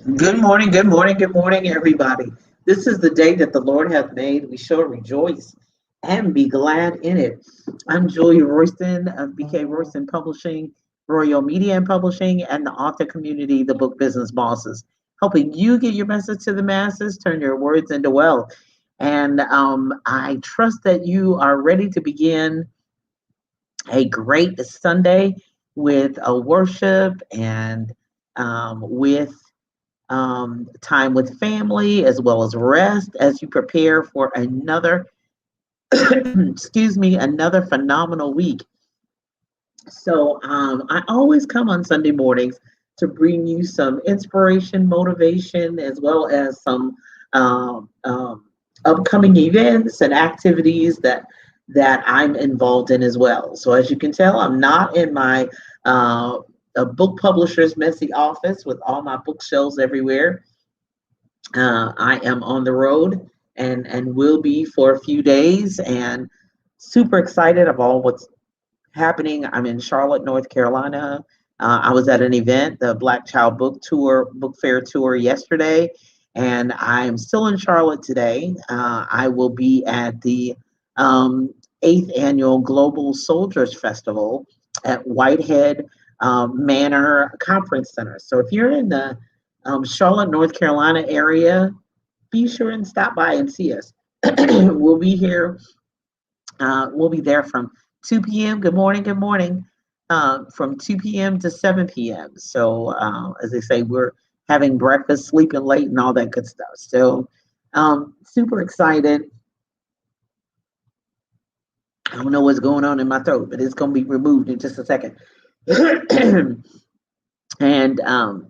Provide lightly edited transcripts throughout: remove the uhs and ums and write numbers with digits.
Good morning, good morning, good morning, everybody. This is the day that the Lord hath made. We shall rejoice and be glad in it. I'm Julia Royston of BK Royston Publishing, Royal Media and Publishing, and the author community, the Book Business Bosses, helping you get your message to the masses, turn your words into wealth. And I trust that you are ready to begin a great Sunday with a worship and with time with family as well as rest as you prepare for another, excuse me, another phenomenal week. So I always come on Sunday mornings to bring you some inspiration, motivation, as well as some um, um, upcoming events and activities that I'm involved in as well. So as you can tell, I'm not in my a book publisher's messy office with all my bookshelves everywhere. I am on the road and will be for a few days and super excited of all what's happening. I'm in Charlotte, North Carolina. I was at an event, the Black Child Book Tour, Book Fair Tour yesterday, and I'm still in Charlotte today. I will be at the eighth annual Global Soldiers Festival at Whitehead Manor Conference Center. So if you're in the Charlotte, North Carolina area, be sure and stop by and see us. We'll be here. We'll be there from 2 p.m. Good morning. Good morning. From 2 p.m. to 7 p.m. So, as they say, we're having breakfast, sleeping late, and all that good stuff. So, super excited. I don't know what's going on in my throat, but it's going to be removed in just a second. And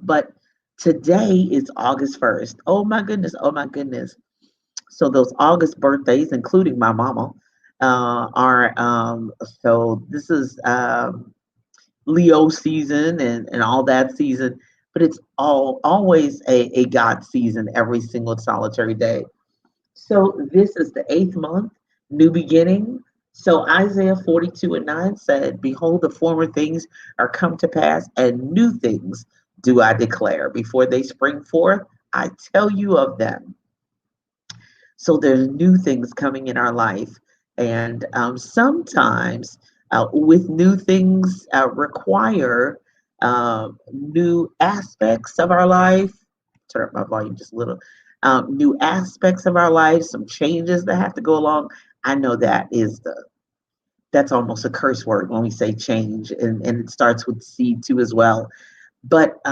but today is August 1st. Oh my goodness. Oh my goodness. So those August birthdays, including my mama, are so this is Leo season and all that season, but it's always a God season every single solitary day. So this is the eighth month, new beginning. So Isaiah 42 and 9 said, behold, the former things are come to pass, and new things do I declare. Before they spring forth, I tell you of them. So there's new things coming in our life. And sometimes with new things require new aspects of our life. Turn up my volume just a little. New aspects of our life, some changes that have to go along. I know that's almost a curse word when we say change, and it starts with C too as well. But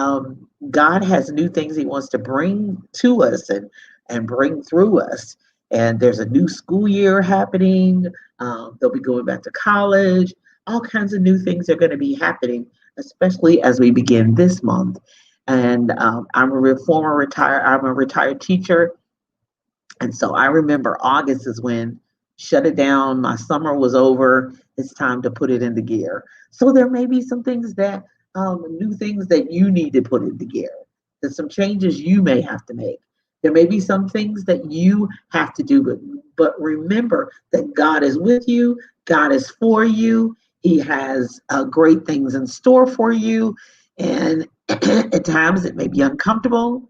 God has new things He wants to bring to us and bring through us. And there's a new school year happening. They'll be going back to college. All kinds of new things are going to be happening, especially as we begin this month. And I'm a retired teacher, and so I remember August is when shut it down. My summer was over. It's time to put it into gear. So there may be some things that new things that you need to put into gear. There's some changes you may have to make. There may be some things that you have to do, but remember that God is with you. God is for you. He has great things in store for you. And at times it may be uncomfortable.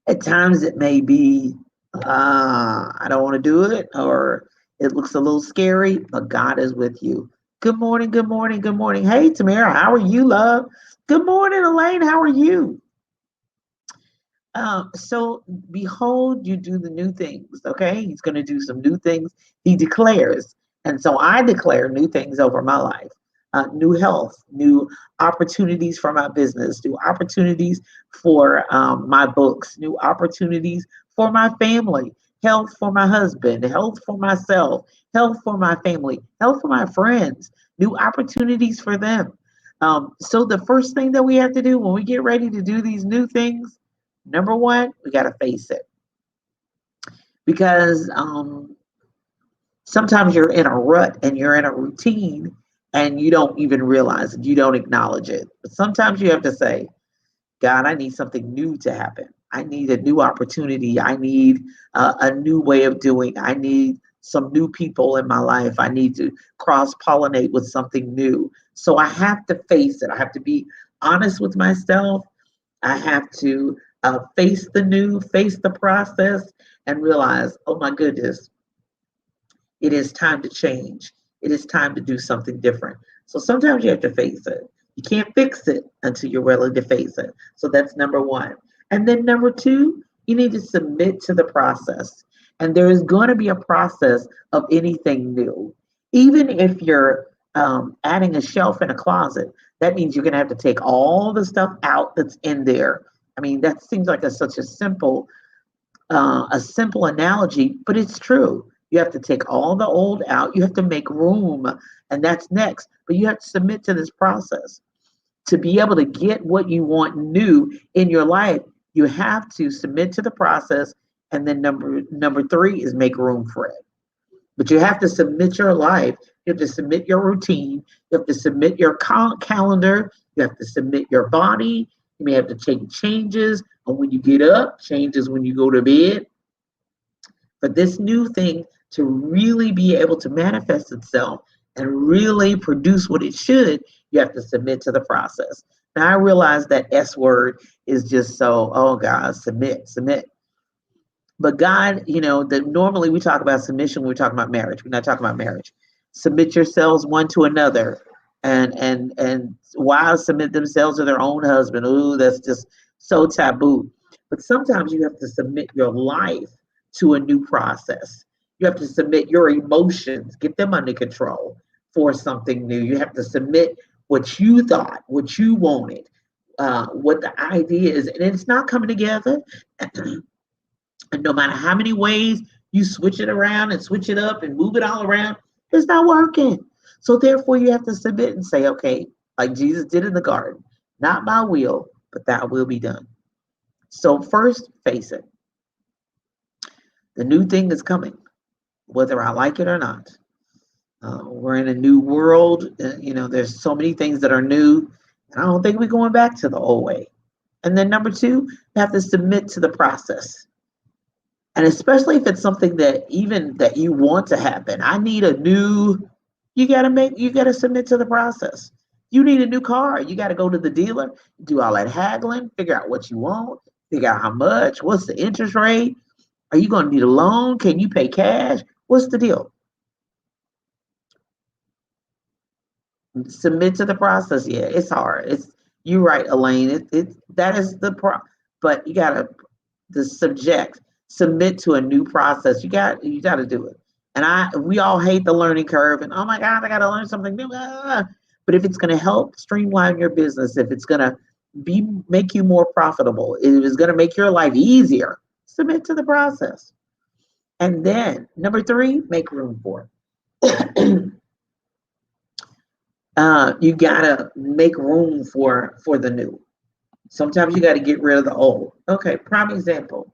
At times it may be, I don't want to do it, or it looks a little scary, but God is with you. Good morning, good morning, good morning. Hey, Tamara, how are you, love? Good morning, Elaine, how are you? So behold, you do the new things, okay? He's going to do some new things. He declares. And so I declare new things over my life. New health, new opportunities for my business, new opportunities for my books, new opportunities for my family, health for my husband, health for myself, health for my family, health for my friends, new opportunities for them. So the first thing that we have to do when we get ready to do these new things, number one, we got to face it because sometimes you're in a rut and you're in a routine and you don't even realize it. You don't acknowledge it. But sometimes you have to say, God, I need something new to happen. I need a new opportunity. I need a new way of doing. I need some new people in my life. I need to cross pollinate with something new. So I have to face it. I have to be honest with myself I have to face the new, face the process, and realize, oh my goodness, it is time to change. It is time to do something different. So sometimes you have to face it. You can't fix it until you're willing to face it. So that's number one. And then number two, you need to submit to the process. And there is going to be a process of anything new. Even if you're adding a shelf in a closet, that means you're going to have to take all the stuff out that's in there. I mean, that seems like such a simple analogy, but it's true. You have to take all the old out. You have to make room, and that's next. But you have to submit to this process to be able to get what you want new in your life. You have to submit to the process, and then number three is make room for it. But you have to submit your life. You have to submit your routine. You have to submit your calendar. You have to submit your body. You may have to take changes on when you get up, changes when you go to bed. But this new thing to really be able to manifest itself and really produce what it should, you have to submit to the process. Now I realize that S word is just so, oh God, submit, submit. But God, that normally we talk about submission when we talk about marriage. We're not talking about marriage. Submit yourselves one to another, and wives submit themselves to their own husband. Ooh, that's just so taboo. But sometimes you have to submit your life to a new process. You have to submit your emotions, get them under control for something new. You have to submit what you thought, what you wanted, what the idea is, and it's not coming together. And no matter how many ways you switch it around and switch it up and move it all around, it's not working. So therefore, you have to submit and say, okay, like Jesus did in the garden, not my will, but thy will be done. So first, face it. The new thing is coming, whether I like it or not. We're in a new world. There's so many things that are new. And I don't think we're going back to the old way. And then number two, you have to submit to the process. And especially if it's something that even that you want to happen. I need a new, you gotta submit to the process. You need a new car, you gotta go to the dealer, do all that haggling, figure out what you want, figure out how much, what's the interest rate, are you gonna need a loan, can you pay cash, what's the deal? Submit to the process. Yeah, it's hard. You're right, Elaine. That is but you gotta the submit to a new process. You got to do it. And we all hate the learning curve. And oh my God, I got to learn something new. But if it's going to help streamline your business, if it's going to make you more profitable, if it's going to make your life easier, submit to the process. And then number three, make room for it. You gotta make room for the new. Sometimes you got to get rid of the old. Okay, prime example.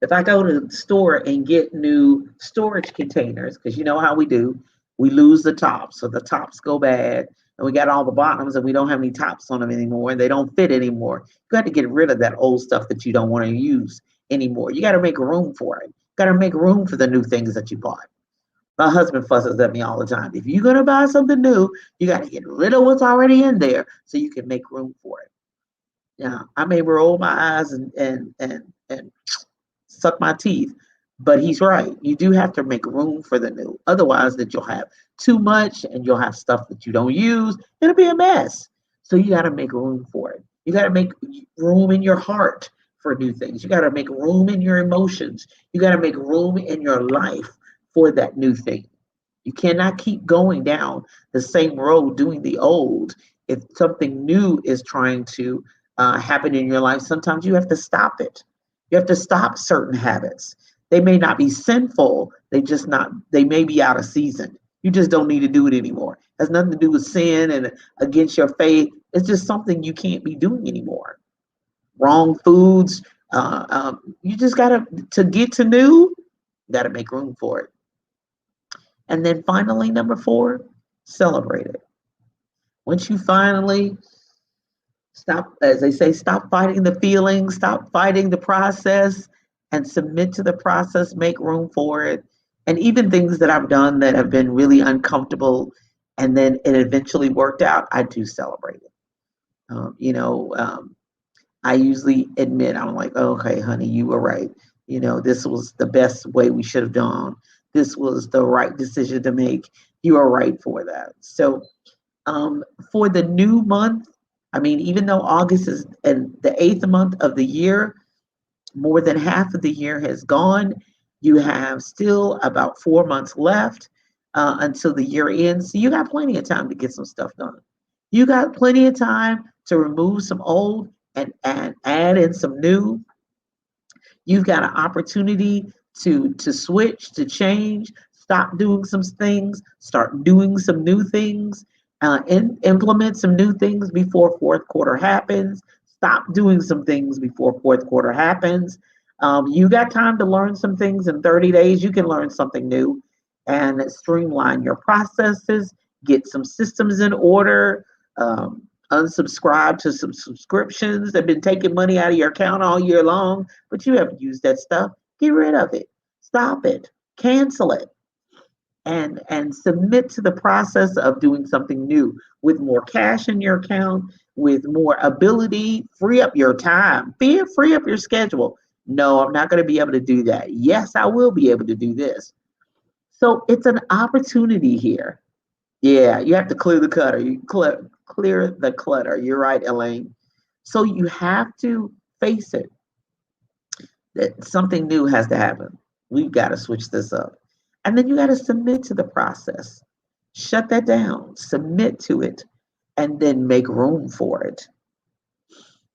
If I go to the store and get new storage containers, because you know how we do, we lose the tops, so the tops go bad, and we got all the bottoms, and we don't have any tops on them anymore, and they don't fit anymore. You got to get rid of that old stuff that you don't want to use anymore. You got to make room for it. You got to make room for the new things that you bought. My husband fusses at me all the time. If you're gonna buy something new, you got to get rid of what's already in there so you can make room for it. Yeah, I may roll my eyes and suck my teeth, but he's right. You do have to make room for the new. Otherwise, that you'll have too much and you'll have stuff that you don't use. It'll be a mess. So you got to make room for it. You got to make room in your heart for new things. You got to make room in your emotions. You got to make room in your life for that new thing. You cannot keep going down the same road doing the old. If something new is trying to happen in your life, sometimes you have to stop it. You have to stop certain habits. They may not be sinful. They may be out of season. You just don't need to do it anymore. It has nothing to do with sin and against your faith. It's just something you can't be doing anymore. Wrong foods. You just to get to new, got to make room for it. And then finally, number four, celebrate it. Once you finally stop, as they say, stop fighting the feelings, stop fighting the process, and submit to the process, make room for it. And even things that I've done that have been really uncomfortable and then it eventually worked out, I do celebrate it. Um, you know, um, I usually admit, I'm like, okay, honey, you were right. This was the best way we should have done. This was the right decision to make. You are right for that. So, um, for the new month, I mean, even though August is and the eighth month of the year, more than half of the year has gone. You have still about 4 months left until the year ends. So you got plenty of time to get some stuff done. You got plenty of time to remove some old and add in some new. You've got an opportunity to switch, to change, stop doing some things, start doing some new things, implement some new things before fourth quarter happens. Stop doing some things before fourth quarter happens. You got time to learn some things in 30 days. You can learn something new and streamline your processes, get some systems in order, unsubscribe to some subscriptions that have been taking money out of your account all year long, but you haven't used that stuff. Get rid of it. Stop it. Cancel it. And submit to the process of doing something new with more cash in your account, with more ability. Free up your time. Free up your schedule. No, I'm not going to be able to do that. Yes, I will be able to do this. So it's an opportunity here. Yeah, you have to clear the clutter. You clear the clutter. You're right, Elaine. So you have to face it that something new has to happen. We've got to switch this up. And then you got to submit to the process. Shut that down, submit to it, and then make room for it.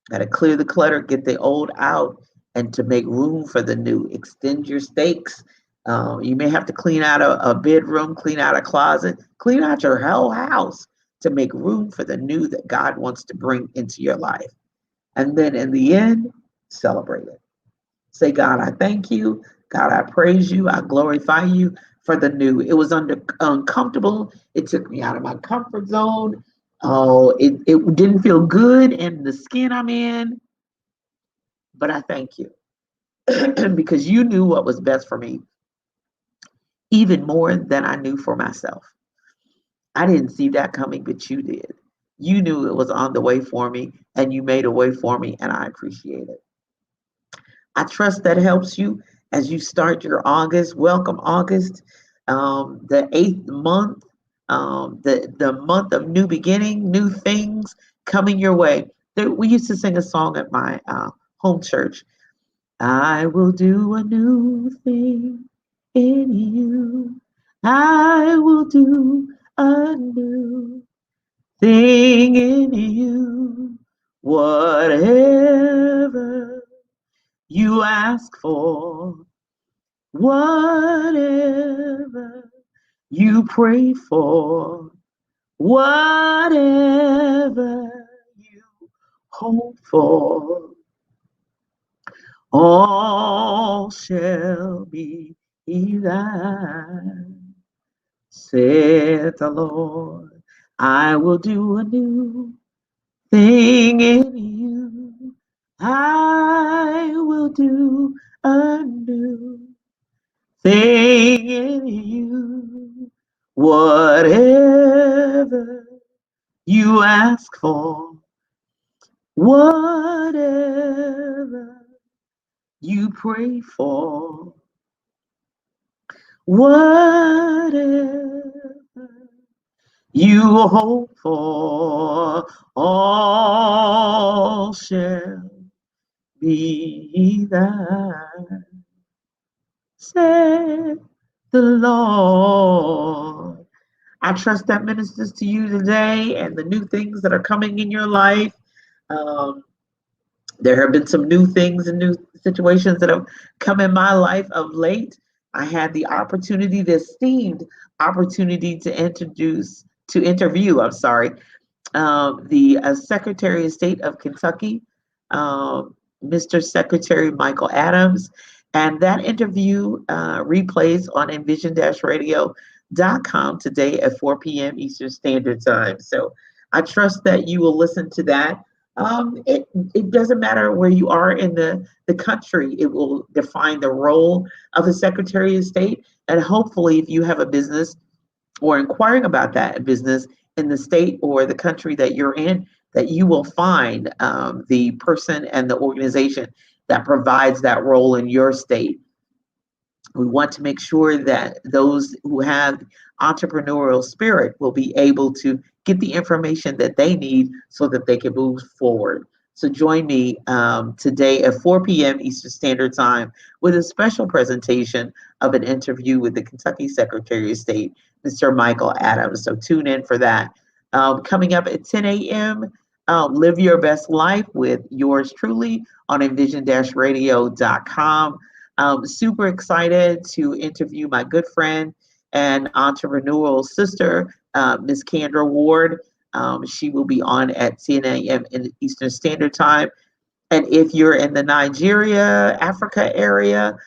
Got to clear the clutter, get the old out, and to make room for the new. Extend your stakes. You may have to clean out a bedroom, clean out a closet, clean out your whole house to make room for the new that God wants to bring into your life. And then in the end, celebrate it. Say, God, I thank you. God, I praise you. I glorify you for the new. It was uncomfortable. It took me out of my comfort zone. Oh, it didn't feel good in the skin I'm in, but I thank you because you knew what was best for me even more than I knew for myself. I didn't see that coming, but you did. You knew it was on the way for me, and you made a way for me, and I appreciate it. I trust that helps you as you start your August. Welcome, August, the eighth month, the month of new beginning, new things coming your way. We used to sing a song at my home church. I will do a new thing in you. I will do a new thing in you. Whatever you ask for, whatever you pray for, whatever you hope for, all shall be thine, said the Lord. I will do a new thing in you. I will do a new thing in you. Whatever you ask for, whatever you pray for, whatever you hope for, all shall be thine, said the Lord. I trust that ministers to you today and the new things that are coming in your life. Um, there have been some new things and new situations that have come in my life of late. I had the opportunity, the esteemed opportunity to interview, I'm sorry, the Secretary of State of Kentucky, Mr. Secretary Michael Adams. And that interview replays on envision-radio.com today at 4 p.m. Eastern Standard Time. So I trust that you will listen to that. It doesn't matter where you are in the country. It will define the role of the Secretary of State. And hopefully, if you have a business or inquiring about that business in the state or the country that you're in, that you will find the person and the organization that provides that role in your state. We want to make sure that those who have entrepreneurial spirit will be able to get the information that they need so that they can move forward. So join me today at 4 p.m. Eastern Standard Time with a special presentation of an interview with the Kentucky Secretary of State, Mr. Michael Adams. So tune in for that. Coming up at 10 a.m., Live Your Best Life with yours truly on envision-radio.com. Super excited to interview my good friend and entrepreneurial sister, Miss Kendra Ward. She will be on at 10 a.m. in Eastern Standard Time. And if you're in the Nigeria, Africa area,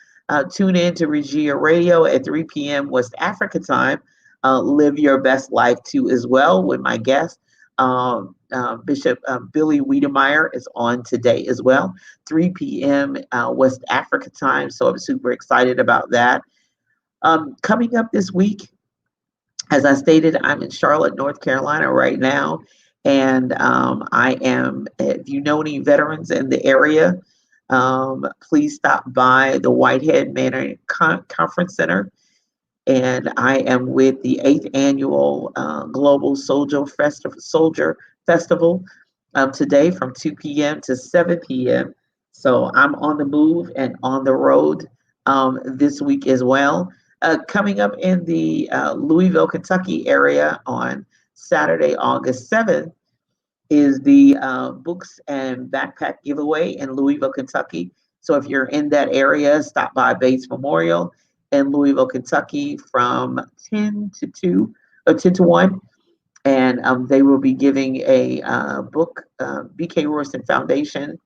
tune in to Regia Radio at 3 p.m. West Africa time. Live Your Best Life too as well with my guest. Bishop Billy Wiedemeyer is on today as well, 3 p.m. West Africa time. So I'm super excited about that. Coming up this week, as I stated, I'm in Charlotte, North Carolina right now. And I am, if you know any veterans in the area, please stop by the Whitehead Manor Conference Center. And I am with the 8th annual Global Soldier Festival today from 2 p.m. to 7 p.m. So I'm on the move and on the road this week as well. Coming up in the Louisville, Kentucky area on Saturday, August 7th, is the books and backpack giveaway in Louisville, Kentucky. So if you're in that area, stop by Bates Memorial in Louisville, Kentucky from 10 to 2 or 10 to 1. And they will be giving a book, BK Royston Foundation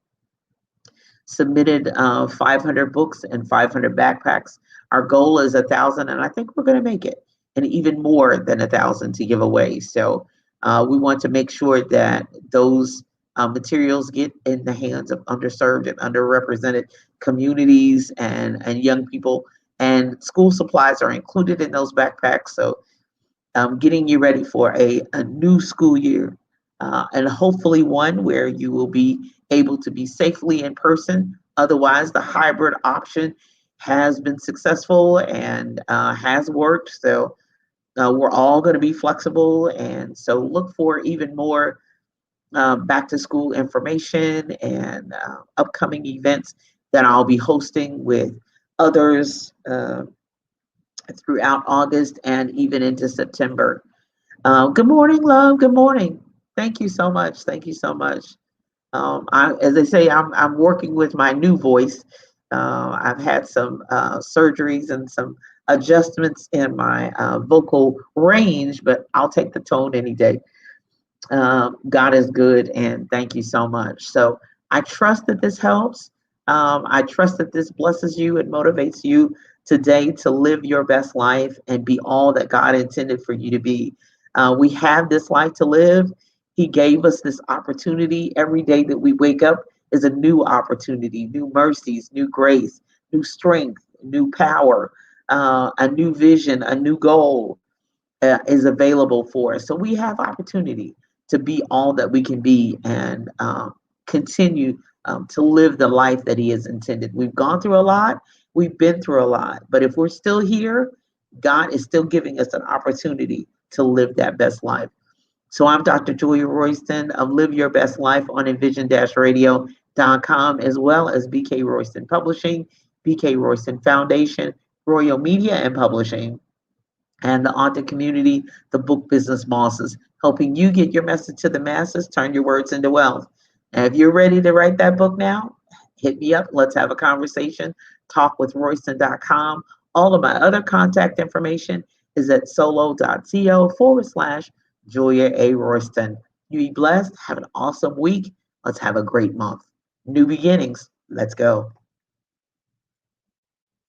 submitted 500 books and 500 backpacks. Our goal is 1,000, and I think we're going to make it, and even more than 1,000 to give away. So we want to make sure that those materials get in the hands of underserved and underrepresented communities and young people. And school supplies are included in those backpacks. So getting you ready for a new school year and hopefully one where you will be able to be safely in person. Otherwise, the hybrid option has been successful and has worked. So we're all going to be flexible. And so look for even more back to school information and upcoming events that I'll be hosting with others throughout August and even into September. Good morning, love. Good morning. Thank you so much. Thank you so much. As I say, I'm working with my new voice. I've had some surgeries and some adjustments in my vocal range, but I'll take the tone any day. God is good, and thank you so much. So I trust that this helps. I trust that this blesses you and motivates you today to live your best life and be all that God intended for you to be. We have this life to live. He gave us this opportunity. Every day that we wake up is a new opportunity, new mercies, new grace, new strength, new power, a new vision, a new goal is available for us. So we have opportunity to be all that we can be and continue to live the life that He has intended. We've gone through a lot. We've been through a lot. But if we're still here, God is still giving us an opportunity to live that best life. So I'm Dr. Julia Royston of Live Your Best Life on envision-radio.com, as well as BK Royston Publishing, BK Royston Foundation, Royal Media and Publishing, and the author community, the Book Business Bosses, helping you get your message to the masses, turn your words into wealth. And if you're ready to write that book now, hit me up. Let's have a conversation. Talkwithroyston.com. All of my other contact information is at solo.co/Julia A. Royston. You be blessed. Have an awesome week. Let's have a great month. New beginnings. Let's go.